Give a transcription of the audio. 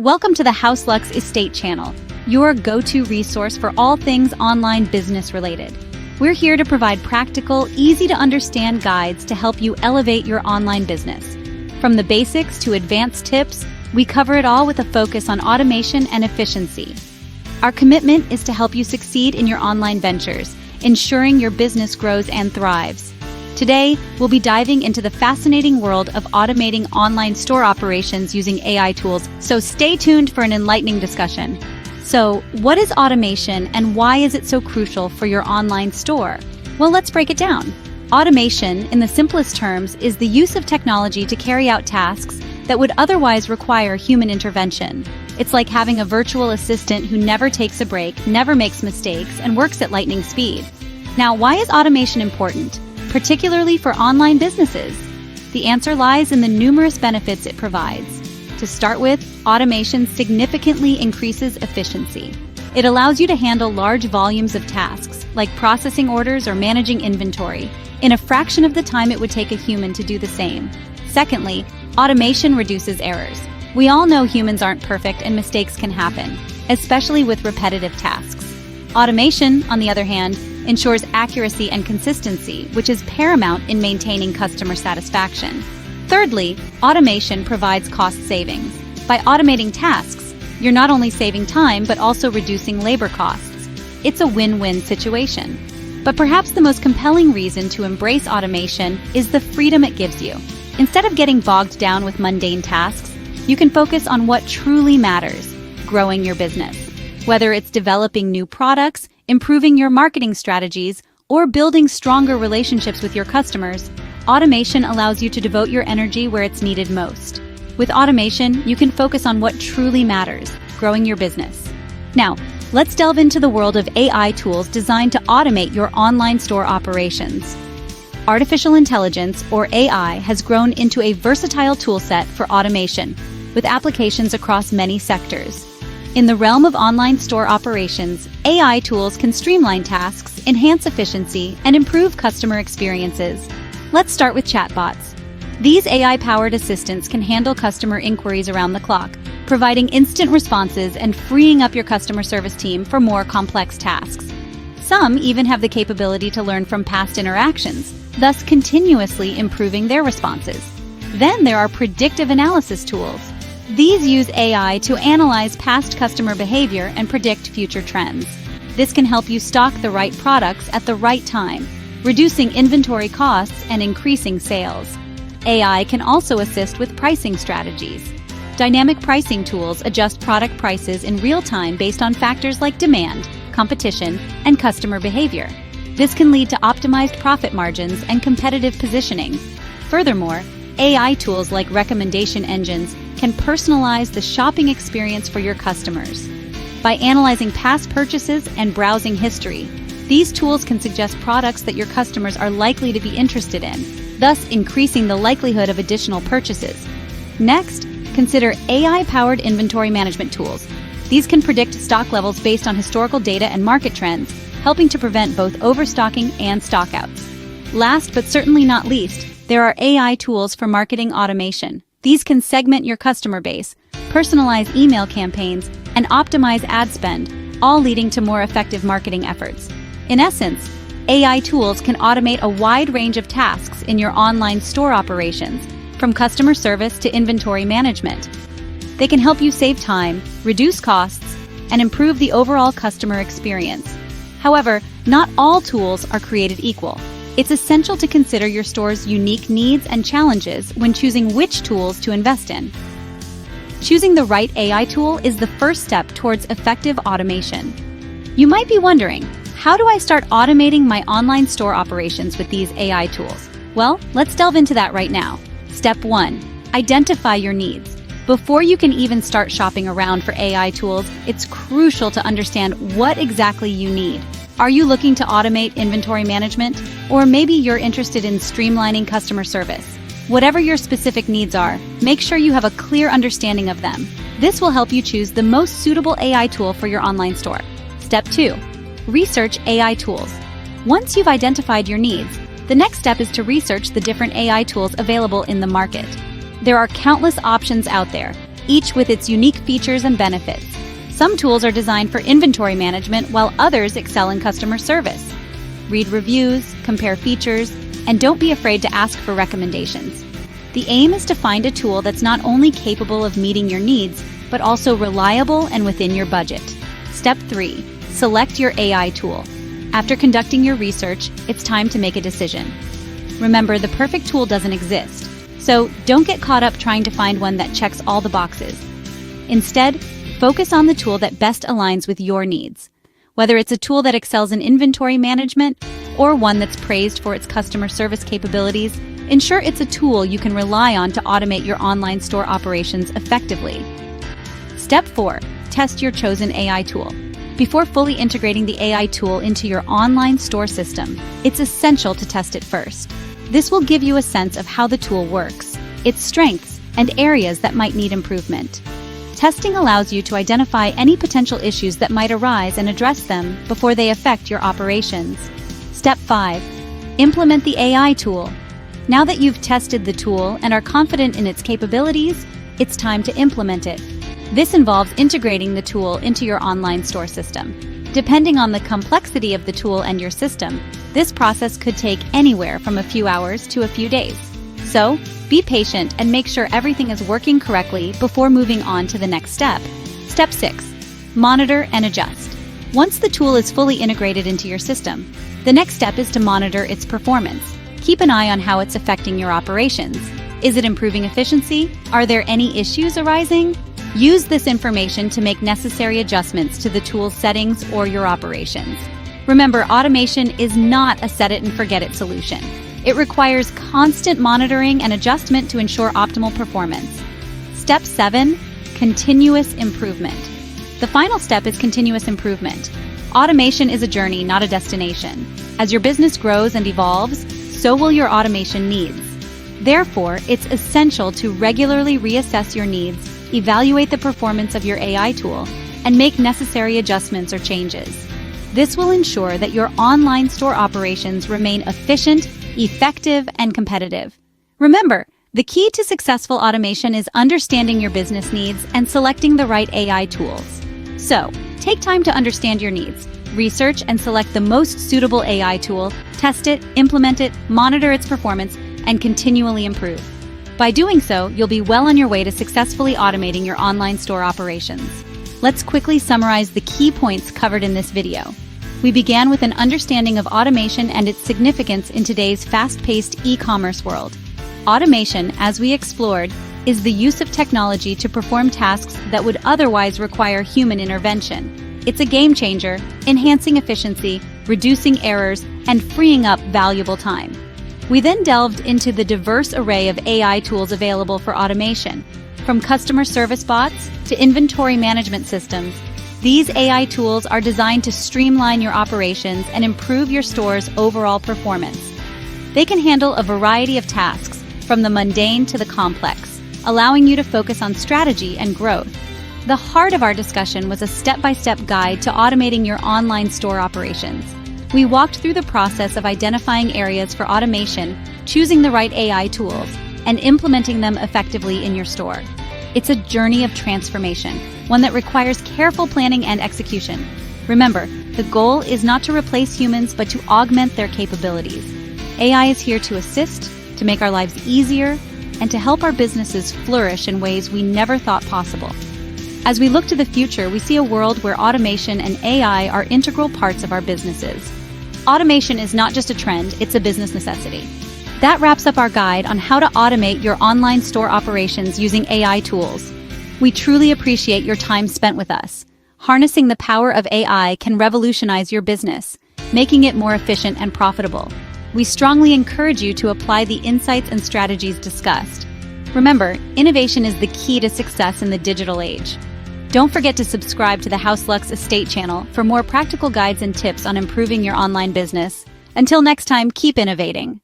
Welcome to the HouseLux Estate channel, your go-to resource for all things online business related. We're here to provide practical, easy-to-understand guides to help you elevate your online business. From the basics to advanced tips, we cover it all with a focus on automation and efficiency. Our commitment is to help you succeed in your online ventures, ensuring your business grows and thrives. Today, we'll be diving into the fascinating world of automating online store operations using AI tools, so stay tuned for an enlightening discussion. So, what is automation and why is it so crucial for your online store? Well, let's break it down. Automation, in the simplest terms, is the use of technology to carry out tasks that would otherwise require human intervention. It's like having a virtual assistant who never takes a break, never makes mistakes, and works at lightning speed. Now, why is automation important, particularly for online businesses? The answer lies in the numerous benefits it provides. To start with, automation significantly increases efficiency. It allows you to handle large volumes of tasks, like processing orders or managing inventory, in a fraction of the time it would take a human to do the same. Secondly, automation reduces errors. We all know humans aren't perfect and mistakes can happen, especially with repetitive tasks. Automation, on the other hand, ensures accuracy and consistency, which is paramount in maintaining customer satisfaction. Thirdly, automation provides cost savings. By automating tasks, you're not only saving time, but also reducing labor costs. It's a win-win situation. But perhaps the most compelling reason to embrace automation is the freedom it gives you. Instead of getting bogged down with mundane tasks, you can focus on what truly matters: growing your business. Whether it's developing new products, improving your marketing strategies, or building stronger relationships with your customers, automation allows you to devote your energy where it's needed most. With automation, you can focus on what truly matters: growing your business. Now, let's delve into the world of AI tools designed to automate your online store operations. Artificial intelligence, or AI, has grown into a versatile toolset for automation, with applications across many sectors. In the realm of online store operations, AI tools can streamline tasks, enhance efficiency, and improve customer experiences. Let's start with chatbots. These AI-powered assistants can handle customer inquiries around the clock, providing instant responses and freeing up your customer service team for more complex tasks. Some even have the capability to learn from past interactions, thus continuously improving their responses. Then there are predictive analysis tools. These use AI to analyze past customer behavior and predict future trends. This can help you stock the right products at the right time, reducing inventory costs and increasing sales. AI can also assist with pricing strategies. Dynamic pricing tools adjust product prices in real time based on factors like demand, competition, and customer behavior. This can lead to optimized profit margins and competitive positioning. Furthermore, AI tools like recommendation engines can personalize the shopping experience for your customers. By analyzing past purchases and browsing history, these tools can suggest products that your customers are likely to be interested in, thus increasing the likelihood of additional purchases. Next, consider AI-powered inventory management tools. These can predict stock levels based on historical data and market trends, helping to prevent both overstocking and stockouts. Last but certainly not least, there are AI tools for marketing automation. These can segment your customer base, personalize email campaigns, and optimize ad spend, all leading to more effective marketing efforts. In essence, AI tools can automate a wide range of tasks in your online store operations, from customer service to inventory management. They can help you save time, reduce costs, and improve the overall customer experience. However, not all tools are created equal. It's essential to consider your store's unique needs and challenges when choosing which tools to invest in. Choosing the right AI tool is the first step towards effective automation. You might be wondering, how do I start automating my online store operations with these AI tools? Well, let's delve into that right now. Step 1. Identify your needs. Before you can even start shopping around for AI tools, it's crucial to understand what exactly you need. Are you looking to automate inventory management? Or maybe you're interested in streamlining customer service? Whatever your specific needs are, make sure you have a clear understanding of them. This will help you choose the most suitable AI tool for your online store. Step 2. Research AI tools. Once you've identified your needs, the next step is to research the different AI tools available in the market. There are countless options out there, each with its unique features and benefits. Some tools are designed for inventory management, while others excel in customer service. Read reviews, compare features, and don't be afraid to ask for recommendations. The aim is to find a tool that's not only capable of meeting your needs, but also reliable and within your budget. Step 3. Select your AI tool. After conducting your research, it's time to make a decision. Remember, the perfect tool doesn't exist, so don't get caught up trying to find one that checks all the boxes. Instead, focus on the tool that best aligns with your needs. Whether it's a tool that excels in inventory management or one that's praised for its customer service capabilities, ensure it's a tool you can rely on to automate your online store operations effectively. Step 4. Test your chosen AI tool. Before fully integrating the AI tool into your online store system, it's essential to test it first. This will give you a sense of how the tool works, its strengths, and areas that might need improvement. Testing allows you to identify any potential issues that might arise and address them before they affect your operations. Step 5. Implement the AI tool. Now that you've tested the tool and are confident in its capabilities, it's time to implement it. This involves integrating the tool into your online store system. Depending on the complexity of the tool and your system, this process could take anywhere from a few hours to a few days. So, be patient and make sure everything is working correctly before moving on to the next step. Step 6. Monitor and adjust. Once the tool is fully integrated into your system, the next step is to monitor its performance. Keep an eye on how it's affecting your operations. Is it improving efficiency? Are there any issues arising? Use this information to make necessary adjustments to the tool's settings or your operations. Remember, automation is not a set-it-and-forget-it solution. It requires constant monitoring and adjustment to ensure optimal performance. Step 7. Continuous improvement. The final step is continuous improvement. Automation is a journey, not a destination. As your business grows and evolves, so will your automation needs. Therefore, it's essential to regularly reassess your needs, evaluate the performance of your AI tool, and make necessary adjustments or changes. This will ensure that your online store operations remain efficient, effective, and competitive. Remember, the key to successful automation is understanding your business needs and selecting the right AI tools. So, take time to understand your needs, research and select the most suitable AI tool, test it, implement it, monitor its performance, and continually improve. By doing so, you'll be well on your way to successfully automating your online store operations. Let's quickly summarize the key points covered in this video. We began with an understanding of automation and its significance in today's fast-paced e-commerce world. Automation, as we explored, is the use of technology to perform tasks that would otherwise require human intervention. It's a game changer, enhancing efficiency, reducing errors, and freeing up valuable time. We then delved into the diverse array of AI tools available for automation. From customer service bots to inventory management systems, these AI tools are designed to streamline your operations and improve your store's overall performance. They can handle a variety of tasks, from the mundane to the complex, allowing you to focus on strategy and growth. The heart of our discussion was a step-by-step guide to automating your online store operations. We walked through the process of identifying areas for automation, choosing the right AI tools, and implementing them effectively in your store. It's a journey of transformation, one that requires careful planning and execution. Remember, the goal is not to replace humans, but to augment their capabilities. AI is here to assist, to make our lives easier, and to help our businesses flourish in ways we never thought possible. As we look to the future, we see a world where automation and AI are integral parts of our businesses. Automation is not just a trend, it's a business necessity. That wraps up our guide on how to automate your online store operations using AI tools. We truly appreciate your time spent with us. Harnessing the power of AI can revolutionize your business, making it more efficient and profitable. We strongly encourage you to apply the insights and strategies discussed. Remember, innovation is the key to success in the digital age. Don't forget to subscribe to the HouseLux Estate channel for more practical guides and tips on improving your online business. Until next time, keep innovating.